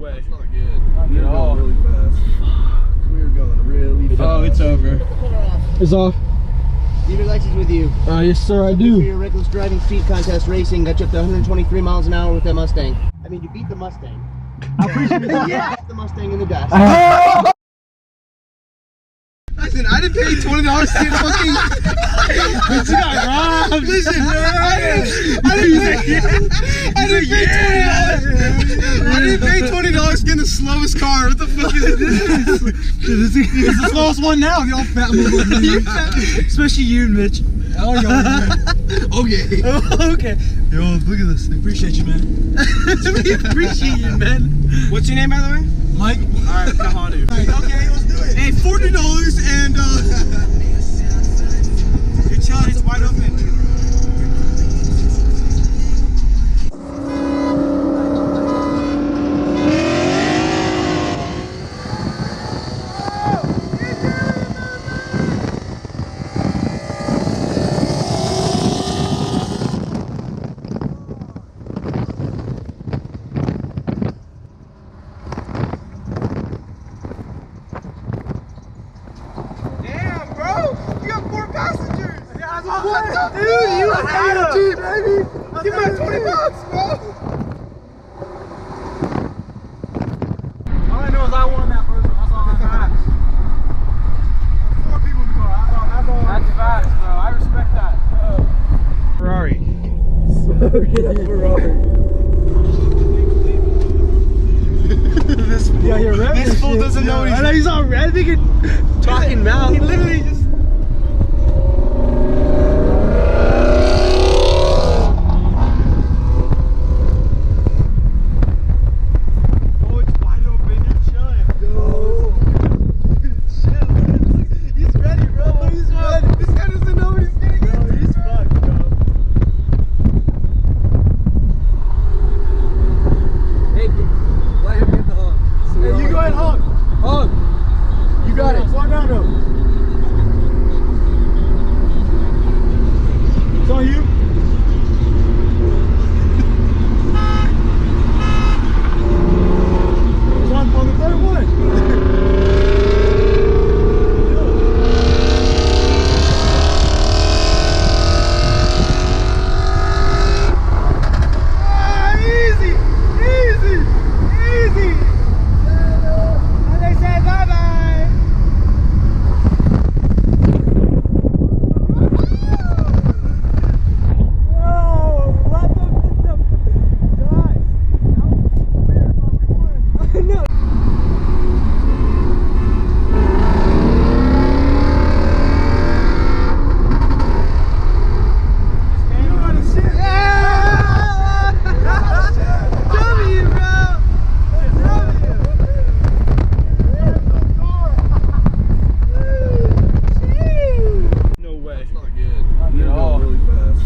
way. It's not good. Not We good were at all. going really fast. We were going really fast. Oh, it's over. It's off. Do you have your license with you? Yes, sir, I For do. your reckless driving speed contest racing, got you up to 123 miles an hour with that Mustang. I mean, you beat the Mustang. I appreciate it. Yeah. The Mustang in the dust. Listen, I didn't pay $20 to see fucking. You got robbed. Listen, I didn't pay $20 to get in the slowest car. What the fuck is this? It's the slowest one now. Y'all fat motherfuckers. Especially you, Mitch. Oh, y'all. Okay. Okay. Yo, look at this. I appreciate you, man. We appreciate you, man. What's your name, by the way? Mike. Alright, Kahanu. Okay, let's do it. Hey, $40 and you're chilling, it's wide open. Damn, bro! You have 4 passengers! What? Dude, you attitude, baby! Give me $20, bro! All I know is I won that first one. That's all that matters. 4 people in the car. That's all. That's facts, bro. I respect that. Ferrari. Yeah, you're red. This fool doesn't know I know he's all red. Thinking talking mouth. He literally just. Oh, it's wide open. You're chilling. Yo. Chill. He's ready, bro. He's ready. This guy doesn't know what he's getting Bro, into. he's fucked, bro. Hey, let him get the hug. Hey, you go ahead, hug. Hug. You got it. Slow down, though. It's on you. It's on the third one. Ah, easy, easy, easy. And they say bye-bye. Whoa, what the die. That was weird, but we won. No. You got a shit. Yeah! W, bro. No way. It's not good. Not We good were at all. going really fast.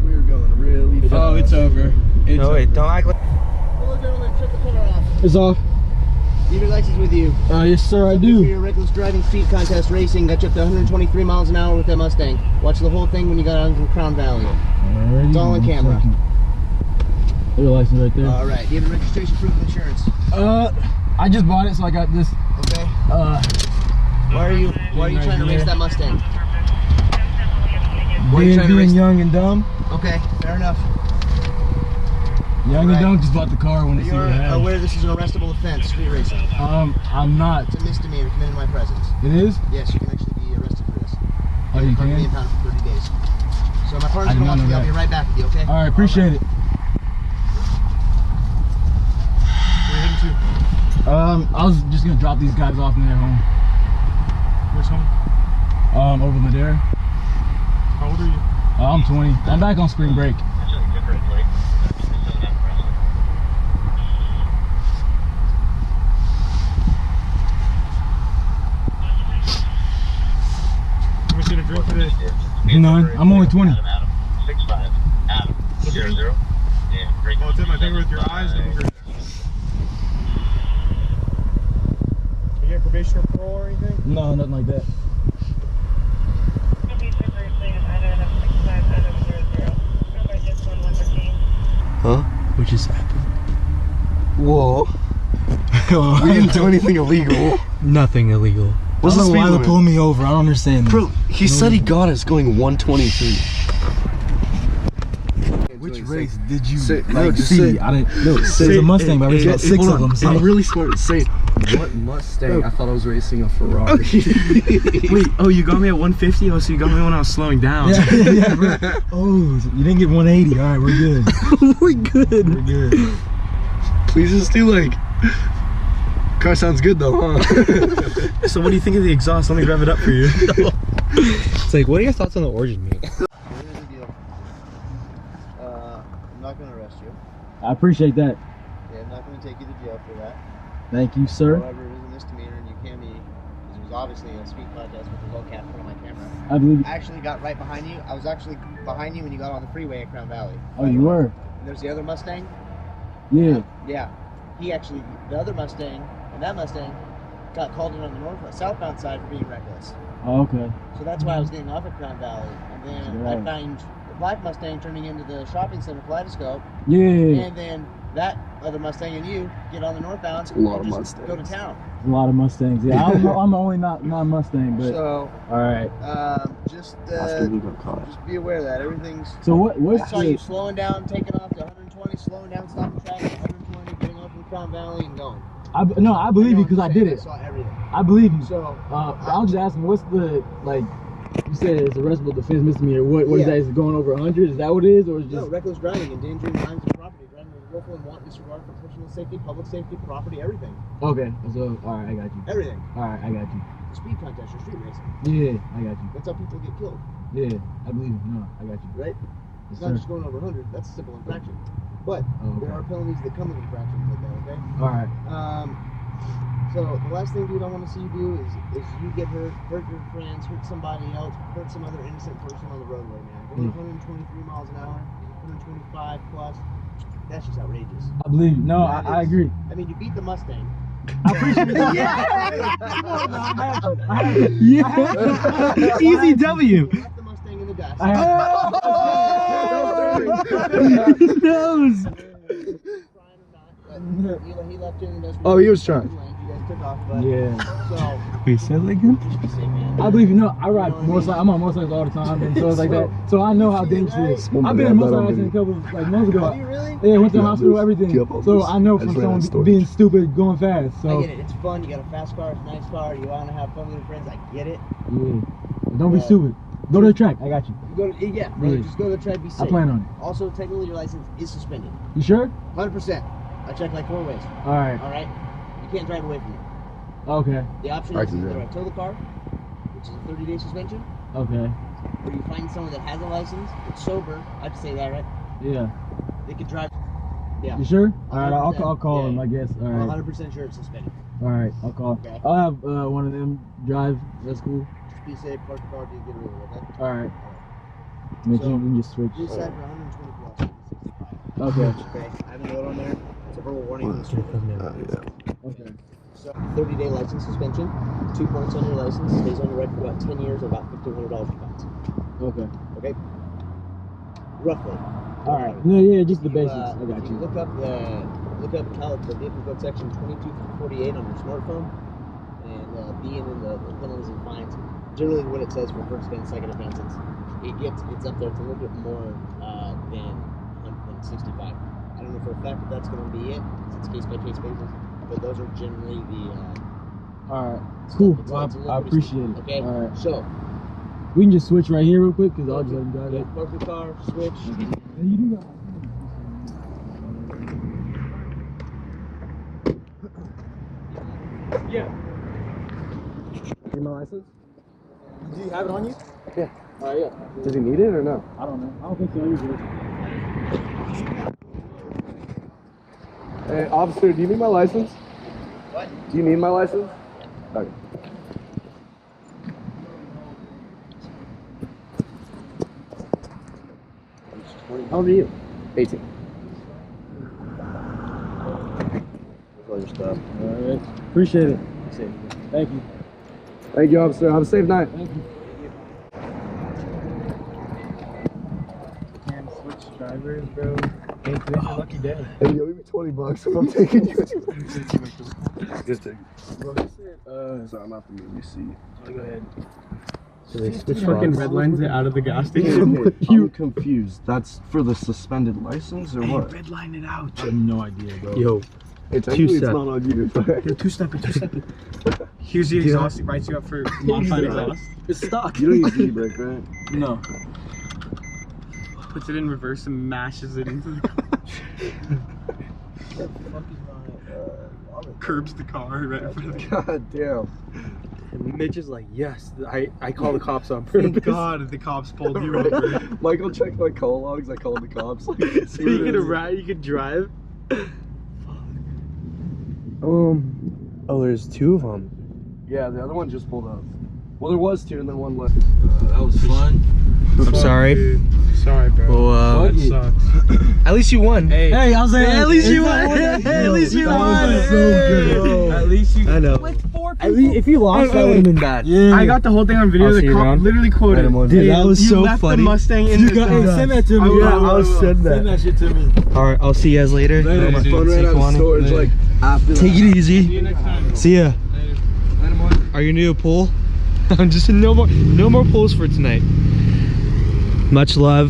We were going really fast. Oh, it's over. It's No, wait, don't act like. Hello, gentlemen. Shut the camera off. It's off. Do you have your license with you? Yes, sir, I For do. your reckless driving speed contest racing, got you up to 123 miles an hour with that Mustang. Watch the whole thing when you got out into Crown Valley. It's all on camera. Your license right there. Alright, do you have a registration proof of insurance? I just bought it, so I got this. Okay. Why Why are you trying to race that Mustang? Why are you Being, trying to race? being young and dumb. Okay, fair enough. Young Right. and dumb just bought the car when they see You're what it has. aware this is an arrestable offense, street racing. I'm not. It's a misdemeanor committed in my presence. It is? Yes, you can actually be arrested for this. Oh, you Car can be can? impounded for 30 days. So my I partner's did going to not watch know me. I'll that. be right back with you, okay? Alright, appreciate it. Where are you heading to? I was just gonna drop these guys off in their home. Where's home? Over Madera. How old are you? I'm 20. I'm back on spring break. How much you gonna drink today? None. I'm only 20. Adam, 6'5". Adam, 0-0. Yeah, great. Oh, tip my finger with your eyes. And your... You get probation or parole or anything? No, nothing like that. Huh? What just happened? Whoa. We didn't do anything illegal. Nothing illegal. What's the I don't know speed why they're limit? pulling me over. I don't understand. Bro, he said he got us going 123. Which race did you Say- like no, just see? say- I didn't. No, Say- there's a Mustang, but I raced about 6 hold of on. them. So. I'm really smart. Say, what Mustang? I thought I was racing a Ferrari. Wait, oh, you got me at 150? Oh, so you got me when I was slowing down. Yeah, bro. Oh, so you didn't get 180. All right, we're good. We're good. We're good. Please just do like. Car sounds good though, huh? So what do you think of the exhaust? Let me rev it up for you. It's like, what are your thoughts on the origin meat? Here's the deal. I'm not going to arrest you. I appreciate that. Yeah, I'm not going to take you to jail for that. Thank you, sir. However, it is a misdemeanor and you can be, because it was obviously a speed contest with the low cap front of my camera. I believe. I actually got right behind you. I was actually behind you when you got on the freeway at Crown Valley. Oh, you were? And there's the other Mustang. Yeah. Yeah. He actually, the other Mustang, and that Mustang got called in on the southbound side for being reckless. Oh, okay. So that's why I was getting off at Crown Valley. And then I Right. found the black Mustang turning into the shopping center kaleidoscope. Yeah. And then that other Mustang and you get on the northbound. That's a lot and of just go to Mustangs. town. A lot of Mustangs. Yeah, I'm only not Mustang, but So, all right. just After we got caught. just be aware of that everything's. So I what's saw you the, slowing down, taking off to 120, slowing down, stopping traffic, 120, getting off from Crown Valley and going. I believe you because I did it. I saw everything. I believe you. So, I'm just asking, what's the like? You said it's arrestable defense misdemeanor. What is Yeah. that? Is it going over 100? Is that what it is, or is it no, just? reckless driving, endangering lives and property, driving with willful and wanton disregard for personal safety, public safety, property, everything. Okay. So all right, I got you. Everything. All right, I got you. The speed contest, your street racing. Yeah, I got you. That's how people get killed, Yeah, I believe you. No, I got you. right? Yes, It's not sir. just going over 100. That's a simple infraction. But Oh, okay. there are penalties that come with infractions like that. Okay. All right. So the last thing, dude, I want to see you do is you get hurt your friends, hurt somebody else, hurt some other innocent person on the roadway, man. Going 123 miles an hour, 125 plus, that's just outrageous. I believe you. No, That I is- agree. I mean, you beat the Mustang. I appreciate it. Yeah. Easy W. You left the Mustang in the dust. He knows. He left you in the dust. Oh, he was trying. You guys took off, but Yeah. so Wait, say that again? just be safe, man. I believe you. No, I ride You know what I mean? motorcycles. I'm on motorcycles all the time, and so it's like that. So I know how dangerous it is. Right? I've been in motorcycle accident a couple like months ago. Have you really? Yeah, went to the Yeah, hospital, this- everything. do you have all So this? I know I from just ran someone out of storage. being stupid, going fast. I So get it. It's fun. You got a fast car. It's a nice car. You want to have fun with your friends. I get it. yeah, but don't be Yeah. stupid. Go to the track. I got you. You go to, yeah, brother, Yeah. just go to the track. Be safe. I plan on it. Also, technically, your license is suspended. You sure? 100%. I checked like 4 ways. All right. All right. You can't drive away from it. Okay. The option I is can either drive. I tow the car, which is a 30-day suspension, Okay. or you find someone that has a license, it's sober. I have to say that, right? Yeah. They could drive. Yeah. You sure? All right. I'll 100%. call him. Yeah. I guess. All I'm right. 100% sure it's suspended. All right. I'll call. Okay. I'll have one of them drive. That's cool. Just be safe. Park the car. Do get rid of it. Okay. All right. Mitch, So, you can just switch. You decide for 120 plus 65. Okay. Okay. I have a note on there. It's a verbal warning on the street. Yeah. Okay. So, 30-day license suspension, 2 points on your license, stays on your record for about 10 years, or about $1,500 in fines. Okay. Okay? Roughly. All right. No, yeah, just the You, basics. I got if you. Look up the vehicle code section 2248 on your smartphone, and be in the penalties and fines. Generally, what it says for first offense, second offense, it's up there. It's a little bit more than 65. I don't know for a fact that that's going to be it. It's case by case basis, but those are generally the. All right. Cool. It's Well, a little I bit appreciate it. Okay. All right. So, We can just switch right here real quick because I'll just let him drive yeah, it. park the car, switch. You do got Yeah. Need my license? Do you have it on you? Yeah. All right, yeah. Does he need it or no? I don't know. I don't think so. You're good. Hey, officer, do you need my license? What? Do you need my license? Okay. How old are you? 18. That's all your stuff. All right. Appreciate it. Thank you. Thank you, officer. Have a safe night. Thank you. Can't switch drivers, bro. Hey, today's your lucky day. Hey, yo, give me $20 if I'm taking you. Good thing. So I'm at the movie seat. Go ahead. Which fucking red lines it out of the gas station? I'm confused. That's for the suspended license or what? Red line it out. I have no idea, bro. Yo, It's two-step. not on you. You're two-step. Here's the exhaust. It writes you up for modified exhaust. it's stuck. You don't use e-brake, right? No. Puts it in reverse and mashes it into the car. Curbs the car right in front of the car. God damn. And Mitch is like, yes, I call the cops on Thank purpose. God the cops pulled you over. Michael checked my call logs. I called the cops. So you could drive. Oh, there's two of them. Yeah, the other one just pulled up. Well, there was two, and then one left. That was fun. I'm sorry. Dude. Sorry, bro. Well, That sucks. at least you won. Hey, I was like, at least you won. At least you won. So good. At least you. I know. At least if you lost, that would have been bad. Yeah. I got the whole thing on video. I'll see The you cop around. literally quoted. Dude, that was you so left funny. the Mustang in the send that to me. Yeah, I'll send that. Send that shit to me. All right, I'll see you guys later. Later, My dude. phone ran out of storage like after Take that. it easy. See you next time. See ya. Later. Are you gonna do a poll? I'm just no more pulls for tonight. Much love.